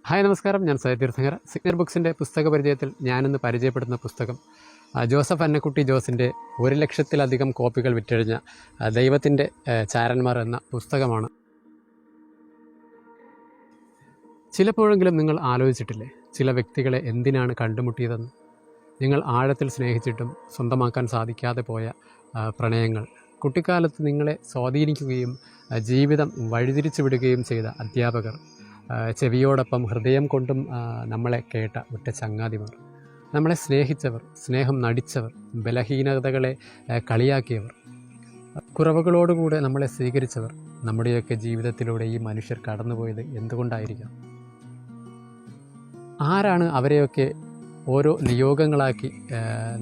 Hi നമസ്കാരം, ഞാൻ Sayyid Theerthankara. Signal ബുക്സിൻ്റെ പുസ്തക പരിചയത്തിൽ ഞാനിന്ന് പരിചയപ്പെടുന്ന പുസ്തകം ജോസഫ് അന്നക്കുട്ടി ജോസിൻ്റെ 1,00,000-ലധികം കോപ്പികൾ വിറ്റഴിഞ്ഞ ദൈവത്തിൻ്റെ ചാരന്മാർ എന്ന പുസ്തകമാണ്. ചിലപ്പോഴെങ്കിലും നിങ്ങൾ ആലോചിച്ചിട്ടില്ലേ, ചില വ്യക്തികളെ എന്തിനാണ് കണ്ടുമുട്ടിയതെന്ന്? നിങ്ങൾ ആഴത്തിൽ സ്നേഹിച്ചിട്ടും സ്വന്തമാക്കാൻ സാധിക്കാതെ പോയ പ്രണയങ്ങൾ, കുട്ടിക്കാലത്ത് നിങ്ങളെ സ്വാധീനിക്കുകയും ജീവിതം വഴിതിരിച്ചു വിടുകയും ചെയ്ത അധ്യാപകർ, ചെവിയോടൊപ്പം ഹൃദയം കൊണ്ടും നമ്മളെ കേട്ട ഒറ്റ ചങ്ങാതിമാർ, നമ്മളെ സ്നേഹിച്ചവർ, സ്നേഹം നടിച്ചവർ, ബലഹീനതകളെ കളിയാക്കിയവർ, കുറവുകളോടുകൂടെ നമ്മളെ സ്വീകരിച്ചവർ. നമ്മുടെയൊക്കെ ജീവിതത്തിലൂടെ ഈ മനുഷ്യർ കടന്നുപോയത് എന്തുകൊണ്ടായിരിക്കാം? ആരാണ് അവരെയൊക്കെ ഓരോ നിയോഗങ്ങളാക്കി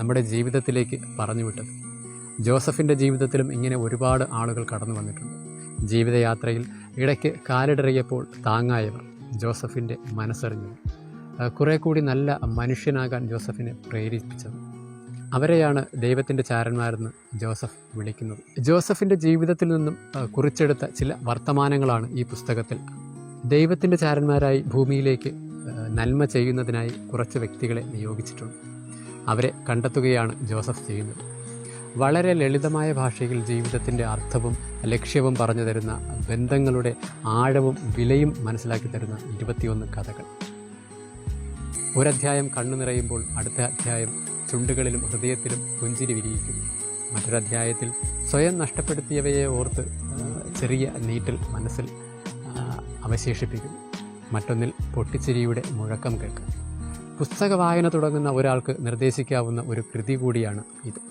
നമ്മുടെ ജീവിതത്തിലേക്ക് പറഞ്ഞു വിട്ടത്? ജോസഫിൻ്റെ ജീവിതത്തിലും ഇങ്ങനെ ഒരുപാട് ആളുകൾ കടന്നു വന്നിട്ടുണ്ട്. ജീവിതയാത്രയിൽ ഇടയ്ക്ക് കാലിടറിയപ്പോൾ താങ്ങായവർ, ജോസഫിൻ്റെ മനസ്സറിഞ്ഞവർ, കുറേ കൂടി നല്ല മനുഷ്യനാകാൻ ജോസഫിനെ പ്രേരിപ്പിച്ചത്, അവരെയാണ് ദൈവത്തിൻ്റെ ചാരന്മാരെന്ന് ജോസഫ് വിളിക്കുന്നത്. ജോസഫിൻ്റെ ജീവിതത്തിൽ നിന്നും കുറിച്ചെടുത്ത ചില വർത്തമാനങ്ങളാണ് ഈ പുസ്തകത്തിൽ. ദൈവത്തിൻ്റെ ചാരന്മാരായി ഭൂമിയിലേക്ക് നന്മ ചെയ്യുന്നതിനായി കുറച്ച് വ്യക്തികളെ നിയോഗിച്ചിട്ടുണ്ട്. അവരെ കണ്ടെത്തുകയാണ് ജോസഫ് ചെയ്യുന്നത്. വളരെ ലളിതമായ ഭാഷയിൽ ജീവിതത്തിൻ്റെ അർത്ഥവും ലക്ഷ്യവും പറഞ്ഞു തരുന്ന, ബന്ധങ്ങളുടെ ആഴവും വിലയും മനസ്സിലാക്കി തരുന്ന 21 കഥകൾ. ഒരധ്യായം കണ്ണു നിറയുമ്പോൾ അടുത്ത അധ്യായം ചുണ്ടുകളിലും ഹൃദയത്തിലും പുഞ്ചിരി വിരിയിക്കുന്നു. മറ്റൊരധ്യായത്തിൽ സ്വയം നഷ്ടപ്പെടുത്തിയവയെ ഓർത്ത് ചെറിയ നീറ്റൽ മനസ്സിൽ അവശേഷിപ്പിക്കുന്നു. മറ്റൊന്നിൽ പൊട്ടിച്ചിരിയുടെ മുഴക്കം കേൾക്കാം. പുസ്തക വായന തുടങ്ങുന്ന ഒരാൾക്ക് നിർദ്ദേശിക്കാവുന്ന ഒരു കൃതി കൂടിയാണ് ഇത്.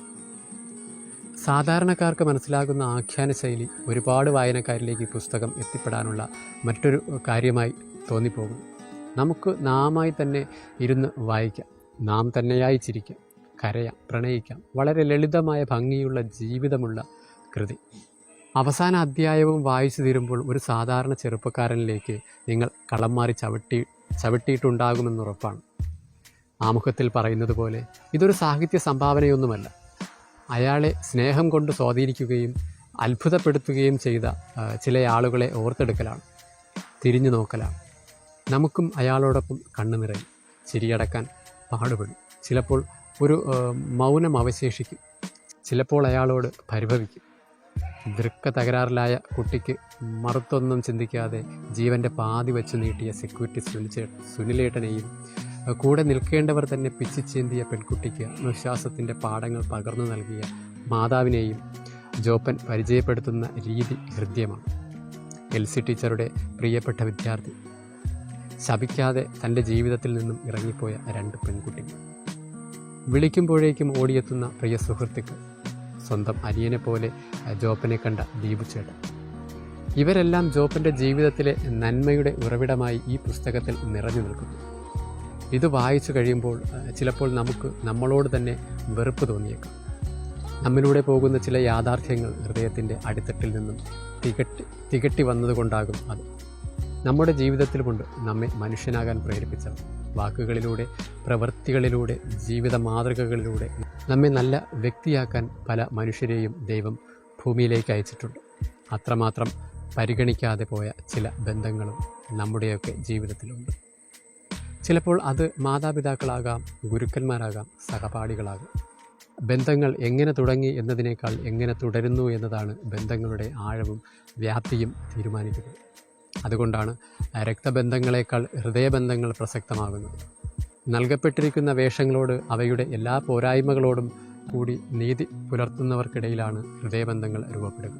സാധാരണക്കാർക്ക് മനസ്സിലാകുന്ന ആഖ്യാന ശൈലി ഒരുപാട് വായനക്കാരിലേക്ക് പുസ്തകം എത്തിപ്പെടാനുള്ള മറ്റൊരു കാര്യമായി തോന്നിപ്പോകും. നമുക്ക് നാമായി തന്നെ ഇരുന്ന് വായിക്കാം, നാം തന്നെയായി ചിരിക്കാം, കരയാം, പ്രണയിക്കാം. വളരെ ലളിതമായ ഭംഗിയുള്ള ജീവിതമുള്ള കൃതി. അവസാന അധ്യായവും വായിച്ചു തീരുമ്പോൾ ഒരു സാധാരണ ചെറുപ്പക്കാരനിലേക്ക് നിങ്ങൾ കളം മാറി ചവിട്ടിയിട്ടുണ്ടാകുമെന്നുറപ്പാണ്. ആമുഖത്തിൽ പറയുന്നത് പോലെ ഇതൊരു സാഹിത്യ സംഭാവനയൊന്നുമല്ല. അയാളെ സ്നേഹം കൊണ്ട് സ്വാധീനിക്കുകയും അത്ഭുതപ്പെടുത്തുകയും ചെയ്ത ചില ആളുകളെ ഓർത്തെടുക്കലാണ്, തിരിഞ്ഞു നോക്കലാണ്. നമുക്കും അയാളോടൊപ്പം കണ്ണു നിറയും, ചിരിയടക്കാൻ പാടുപെടും. ചിലപ്പോൾ ഒരു മൗനം അവശേഷിക്കും, ചിലപ്പോൾ അയാളോട് പരിഭവിക്കും. ദൃക്ക തകരാറിലായ കുട്ടിക്ക് മറുത്തൊന്നും ചിന്തിക്കാതെ ജീവൻ്റെ പാതി വെച്ച് നീട്ടിയ സെക്യൂരിറ്റി സുനിലേട്ടനെയും, കൂടെ നിൽക്കേണ്ടവർ തന്നെ പിച്ചിച്ചേന്തിയ പെൺകുട്ടിക്ക് വിശ്വാസത്തിൻ്റെ പാഠങ്ങൾ പകർന്നു നൽകിയ മാതാവിനെയും ജോപ്പൻ പരിചയപ്പെടുത്തുന്ന രീതി ഹൃദ്യമാണ്. എൽസി ടീച്ചറുടെ പ്രിയപ്പെട്ട വിദ്യാർത്ഥി, ശപിക്കാതെ തൻ്റെ ജീവിതത്തിൽ നിന്നും ഇറങ്ങിപ്പോയ 2 പെൺകുട്ടികൾ, വിളിക്കുമ്പോഴേക്കും ഓടിയെത്തുന്ന പ്രിയ സുഹൃത്തുക്കൾ, സ്വന്തം അനിയനെ പോലെ ജോപ്പനെ കണ്ട ദീപുചേട്ടൻ. ഇവരെല്ലാം ജോപ്പൻ്റെ ജീവിതത്തിലെ നന്മയുടെ ഉറവിടമായി ഈ പുസ്തകത്തിൽ നിറഞ്ഞു നിൽക്കുന്നു. ഇത് വായിച്ചു കഴിയുമ്പോൾ ചിലപ്പോൾ നമുക്ക് നമ്മളോട് തന്നെ വെറുപ്പ് തോന്നിയേക്കാം. നമ്മിലൂടെ പോകുന്ന ചില യാഥാർത്ഥ്യങ്ങൾ ഹൃദയത്തിൻ്റെ അടിത്തട്ടിൽ നിന്നും തികട്ടി വന്നതുകൊണ്ടാകും അത്. നമ്മുടെ ജീവിതത്തിലുമുണ്ട് നമ്മെ മനുഷ്യനാകാൻ പ്രേരിപ്പിച്ചവർ. വാക്കുകളിലൂടെ, പ്രവൃത്തികളിലൂടെ, ജീവിത മാതൃകകളിലൂടെ നമ്മെ നല്ല വ്യക്തിയാക്കാൻ പല മനുഷ്യരെയും ദൈവം ഭൂമിയിലേക്ക് അയച്ചിട്ടുണ്ട്. അത്രമാത്രം പരിഗണിക്കാതെ പോയ ചില ബന്ധങ്ങളും നമ്മുടെയൊക്കെ ജീവിതത്തിലുണ്ട്. ചിലപ്പോൾ അത് മാതാപിതാക്കളാകാം, ഗുരുക്കന്മാരാകാം, സഹപാഠികളാകാം. ബന്ധങ്ങൾ എങ്ങനെ തുടങ്ങി എന്നതിനേക്കാൾ എങ്ങനെ തുടരുന്നു എന്നതാണ് ബന്ധങ്ങളുടെ ആഴവും വ്യാപ്തിയും തീരുമാനിക്കുന്നത്. അതുകൊണ്ടാണ് രക്തബന്ധങ്ങളെക്കാൾ ഹൃദയബന്ധങ്ങൾ പ്രസക്തമാകുന്നത്. നൽകപ്പെട്ടിരിക്കുന്ന വേഷങ്ങളോട്, അവയുടെ എല്ലാ പോരായ്മകളോടും കൂടി നീതി പുലർത്തുന്നവർക്കിടയിലാണ് ഹൃദയബന്ധങ്ങൾ രൂപപ്പെടുക.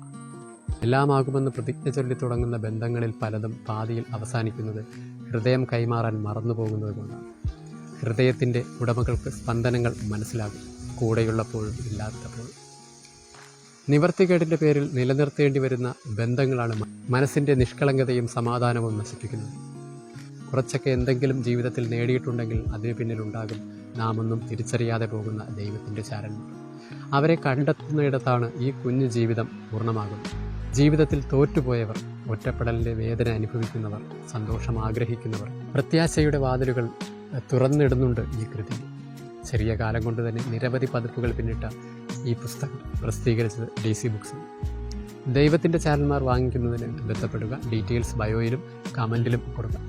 എല്ലാമാകുമെന്ന് പ്രതിജ്ഞ ചൊല്ലി തുടങ്ങുന്ന ബന്ധങ്ങളിൽ പലതും പാതിയിൽ അവസാനിക്കുന്നത് ഹൃദയം കൈമാറാൻ മറന്നുപോകുന്നത് കൊണ്ടാണ്. ഹൃദയത്തിൻ്റെ ഉടമകൾക്ക് സ്പന്ദനങ്ങൾ മനസ്സിലാകും, കൂടെയുള്ളപ്പോഴും ഇല്ലാത്തപ്പോഴും. നിവർത്തികേടിൻ്റെ പേരിൽ നിലനിർത്തേണ്ടി വരുന്ന ബന്ധങ്ങളാണ് മനസ്സിൻ്റെ നിഷ്കളങ്കതയും സമാധാനവും നശിപ്പിക്കുന്നത്. കുറച്ചൊക്കെ എന്തെങ്കിലും ജീവിതത്തിൽ നേടിയിട്ടുണ്ടെങ്കിൽ അതിനു പിന്നിലുണ്ടാകും നാമൊന്നും തിരിച്ചറിയാതെ പോകുന്ന ദൈവത്തിൻ്റെ ചാരന്മാർ. അവരെ കണ്ടെത്തുന്നിടത്താണ് ഈ കുഞ്ഞു ജീവിതം പൂർണ്ണമാകുന്നത്. ജീവിതത്തിൽ തോറ്റുപോയവർ, ഒറ്റപ്പെടലിൻ്റെ വേദന അനുഭവിക്കുന്നവർ, സന്തോഷം ആഗ്രഹിക്കുന്നവർ, പ്രത്യാശയുടെ വാതിലുകൾ തുറന്നിടുന്നുണ്ട് ഈ കൃതി. ചെറിയ കാലം കൊണ്ട് തന്നെ നിരവധി പതിപ്പുകൾ പിന്നിട്ട ഈ പുസ്തകം പ്രസിദ്ധീകരിച്ചത് DC ബുക്സ്. ദൈവത്തിൻ്റെ ചാനൽമാർ വാങ്ങിക്കുന്നതിന് ബന്ധപ്പെടുക. ഡീറ്റെയിൽസ് ബയോയിലും കമൻറ്റിലും കൊടുക്കാം.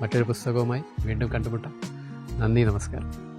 മറ്റൊരു പുസ്തകവുമായി വീണ്ടും കണ്ടുമുട്ടാം. നന്ദി, നമസ്കാരം.